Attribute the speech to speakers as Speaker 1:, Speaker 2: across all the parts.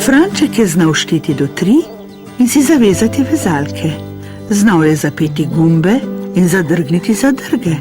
Speaker 1: Franček je znal šteti do 3 in si zavezati vezalke. Znal je zapeti gumbe in zadrgniti zadrge.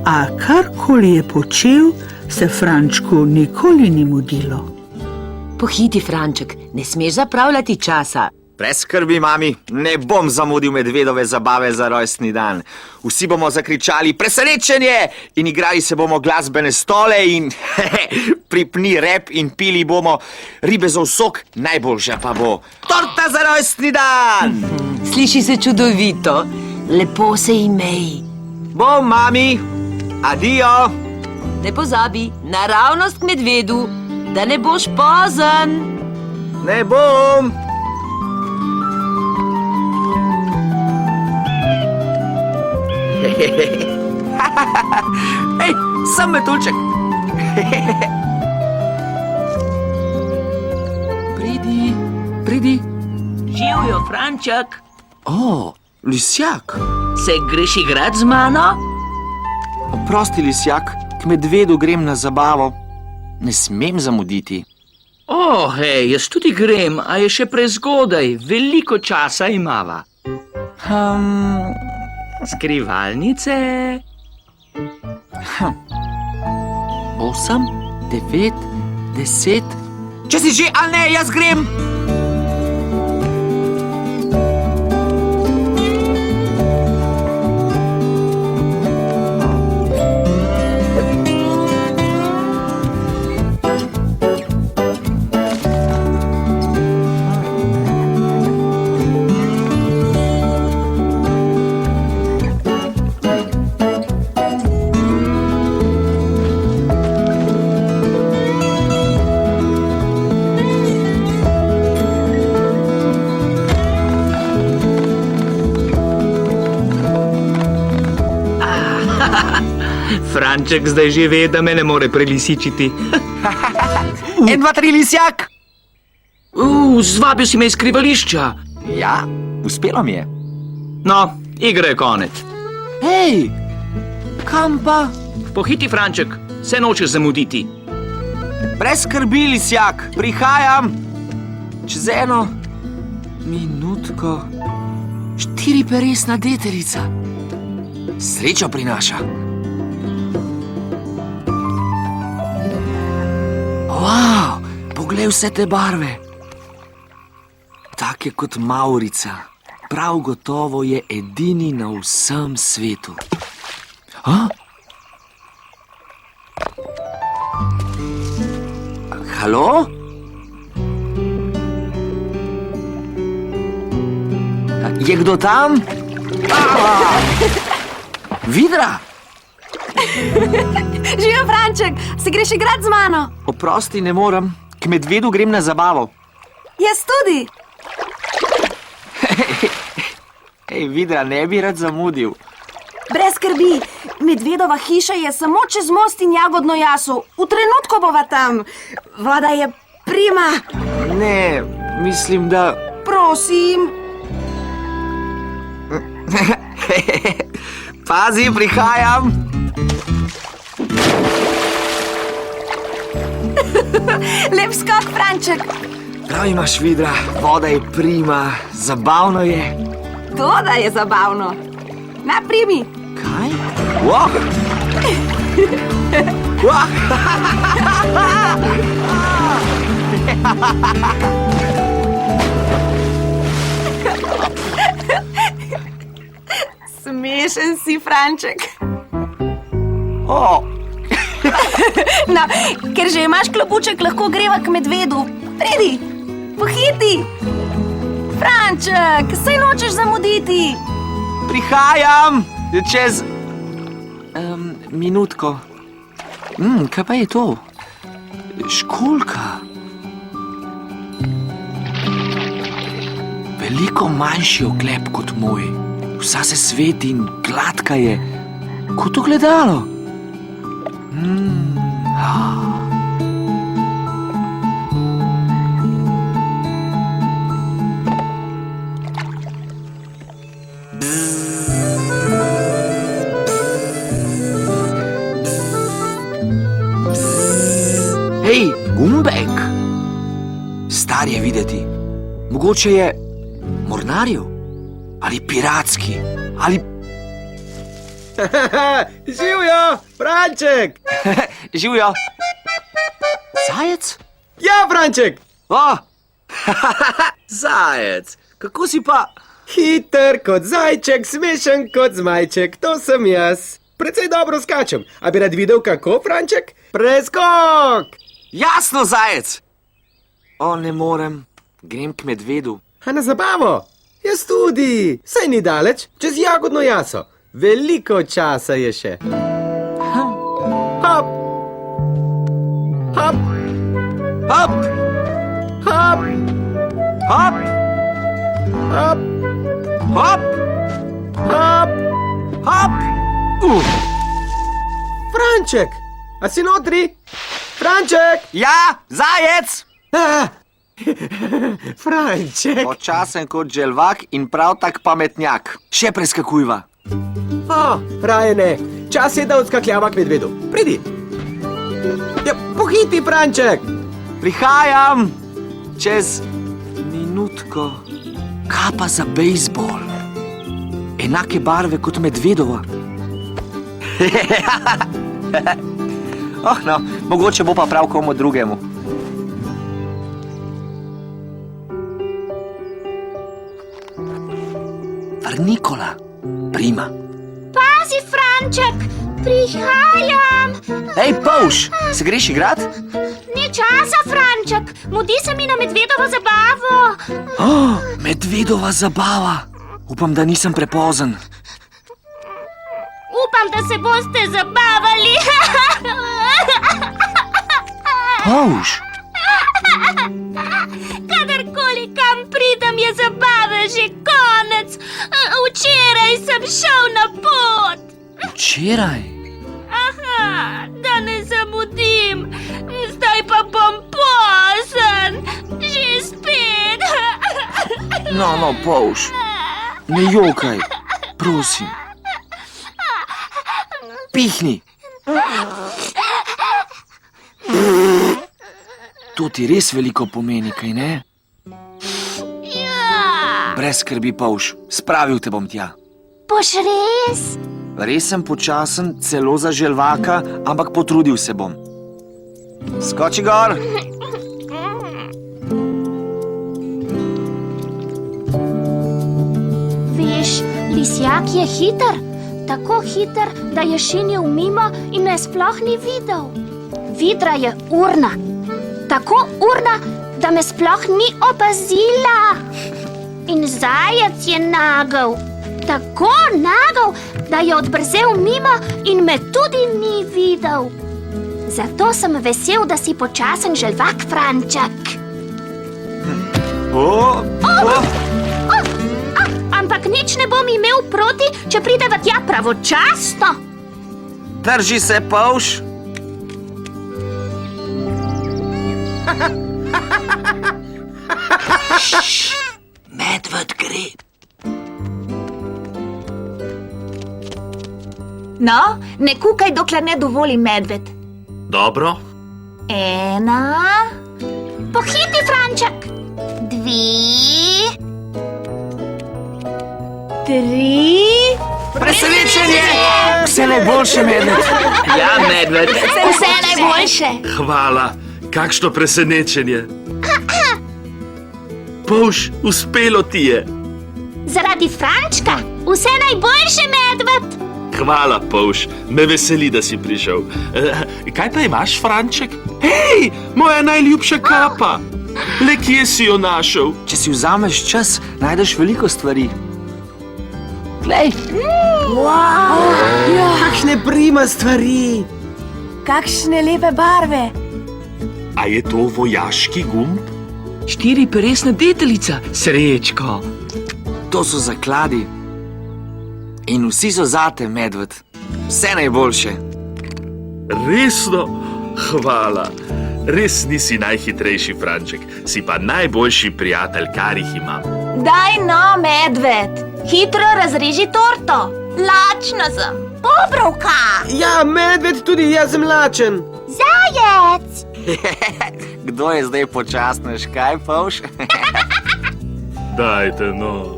Speaker 1: A karkoli je počel, se Frančku nikoli ni mudilo.
Speaker 2: Pohiti, Franček, ne smeš zapravljati časa.
Speaker 3: Brez skrbi, mami, ne bom zamudil medvedove zabave za rojstni dan. Vsi bomo zakričali presenečenje in igrali se bomo glasbene stole in pripni rep in pili bomo ribezov sok, najboljša pa bo torta za rojstni dan.
Speaker 2: Sliši se čudovito. Lepo se imej.
Speaker 3: Bom, mami. Adijo.
Speaker 2: Ne pozabi, naravnost k medvedu, da ne boš pozen.
Speaker 3: Ne bom. Hej, sem metuljček. Pridi.
Speaker 2: Živjo, Franček.
Speaker 3: O, lisjak.
Speaker 2: Se greš igrat z mano?
Speaker 3: Oprosti, lisjak, k medvedu grem na zabavo. Ne smem zamuditi.
Speaker 4: Hej, jaz tudi grem, a je še prezgodaj, veliko časa imava. Skrivalnice.
Speaker 3: 8, 9, 10. Če si že ali ne, jaz grem.
Speaker 4: Franček zdaj že ve, da me ne more prelisičiti.
Speaker 3: 1, 2, 3, lisjak.
Speaker 4: Zvabil si me iz skrivališča.
Speaker 3: Ja, uspelo mi je.
Speaker 4: No, igre je konec.
Speaker 3: Hej, kam pa?
Speaker 4: Pohiti, Franček, se nočeš zamuditi.
Speaker 3: Brez skrbi, lisjak, prihajam. Čez 1 minutko. 4-peresna deteljica. Srečo prinaša. Wow, poglej vse te barve. Tak je kot mavrica. Prav gotovo je edini na vsem svetu. Halo? Je kdo tam? Vidra?
Speaker 5: Živijo, Franček, se greš igrat z mano?
Speaker 3: Oprosti, ne morem. K medvedu grem na zabavo.
Speaker 5: Jaz tudi.
Speaker 3: Hej, Vidra, ne bi rad zamudil.
Speaker 5: Brez skrbi, medvedova hiša je samo čez most in Jagodno jaso. V trenutku bova tam. Voda je prima.
Speaker 3: Ne, mislim, da...
Speaker 5: Prosim.
Speaker 3: Pazi, prihajam.
Speaker 5: Lep skok, Franček.
Speaker 3: Prav imaš, Vidra, voda je prima, zabavno je.
Speaker 5: To, da je zabavno. Na, primi.
Speaker 3: Kaj? Wow. Wow.
Speaker 5: Smešen si, Franček.
Speaker 3: Oh.
Speaker 5: No, ker že imaš klobuček, lahko greva k medvedu. Pridi, pohiti. Franček, saj nočeš zamuditi.
Speaker 3: Prihajam, čez... minutko. Kaj pa je to? Školjka. Veliko manjši oklep kot moj. Vsa se sveti in gladka je, kot ogledalo. Hej, gumbek! Star je videti. Mogoče je mornarjev ali piratski ali...
Speaker 6: Živjo, Franček!
Speaker 3: Živjo. Zajec?
Speaker 6: Ja, Franček!
Speaker 3: O! Zajec! Kako si pa...
Speaker 6: Hiter kot zajček, smešen kot zmajček, to sem jaz. Precej dobro skačem. A bi rad videl, kako, Franček? Preskok!
Speaker 3: Jasno, zajec! O, ne morem. Grem k medvedu.
Speaker 6: A na zabavo? Jaz tudi. Saj ni daleč, čez jagodno jaso. Veliko časa je še. Hop! Hop!
Speaker 3: Hop!
Speaker 6: Hop!
Speaker 3: Hop!
Speaker 6: Hop!
Speaker 3: Hop!
Speaker 6: Hop!
Speaker 3: Hop!
Speaker 6: Franček! A si notri? Franček!
Speaker 3: Ja, zajec!
Speaker 6: Ah! Franček!
Speaker 3: Počasen kot želvak in prav tak pametnjak. Še preskakujva.
Speaker 6: O, raje ne. Čas je, da odskakljava k medvedu. Pridi. Ja, pohiti, Franček!
Speaker 3: Prihajam! Čez minutko. Kapa za bejzbol. Enake barve kot medvedova. Oh, no, mogoče bo pa prav komu drugemu. Frnikola, prima.
Speaker 7: Pazi, Franček, prihajam.
Speaker 3: Ej, Povš, se greš igrat?
Speaker 7: Ni časa, Franček, mudi se mi na medvedovo zabavo.
Speaker 3: Oh, medvedova zabava. Upam, da nisem prepozen.
Speaker 7: Upam, da se boste zabavali.
Speaker 3: Povš,
Speaker 7: Kadarkoli kam pridem, je zabave že konec. Včeraj sem šel na pot.
Speaker 3: včeraj.
Speaker 7: Aha, da ne zamudim. Zdaj pa bom pozen. Že spet.
Speaker 3: No, Povš, ne jokaj, prosim. Pihni. To ti res veliko pomeni, kaj ne?
Speaker 7: Ja.
Speaker 3: Brez skrbi, Povš, spravil te bom tja.
Speaker 7: Boš res?
Speaker 3: Res sem počasen, celo za želvaka, ampak potrudil se bom. Skoči gor.
Speaker 7: Veš, lisjak je hiter. Tako hiter, da je šinil mimo in me sploh ni videl. Vidra je urna. Tako urna, da me sploh ni opazila. In zajec je nagel. Tako nagel, da je odbrzel mimo in me tudi ni videl. Zato sem vesel, da si počasen želvak, Franček. Ampak nič ne bom imel proti, če prideva tja pravočasno.
Speaker 3: Drži se, Povš. Medved gre.
Speaker 5: No, ne kukaj, dokler ne dovoli medved.
Speaker 8: Dobro.
Speaker 5: 1,
Speaker 7: Pohiti, Franček. 2,
Speaker 5: 3.
Speaker 3: Presenečenje! Vse najboljše, medved.
Speaker 4: Ja, medved.
Speaker 5: Vse najboljše.
Speaker 8: Hvala. Kakšno presenečenje. Povš, uspelo ti je.
Speaker 7: zaradi Frančka. Vse najboljše, medved.
Speaker 8: Hvala, Povš. Me veseli, da si prišel. Kaj pa imaš, Franček? Hej, moja najljubša kapa. Le kje si jo našel?
Speaker 3: Če si vzameš čas, najdeš veliko stvari. Glej,
Speaker 6: Kakšne prima stvari.
Speaker 5: Kakšne lepe barve.
Speaker 8: A je to vojaški gumb?
Speaker 4: 4 peresna deteljica, Srečko.
Speaker 3: to so zakladi. In vsi so zate, medved. Vse najboljše.
Speaker 8: Resno? Hvala. Res nisi najhitrejši, Franček. Si pa najboljši prijatelj, kar jih imam.
Speaker 5: Daj no, medved. Hitro razreži torto. Lačna sem. Bobrovka.
Speaker 6: Ja, medved, tudi jaz sem lačen.
Speaker 7: Zajec.
Speaker 3: Kdo je zdaj počasnež, kaj, Pavš?
Speaker 8: Dajte, no.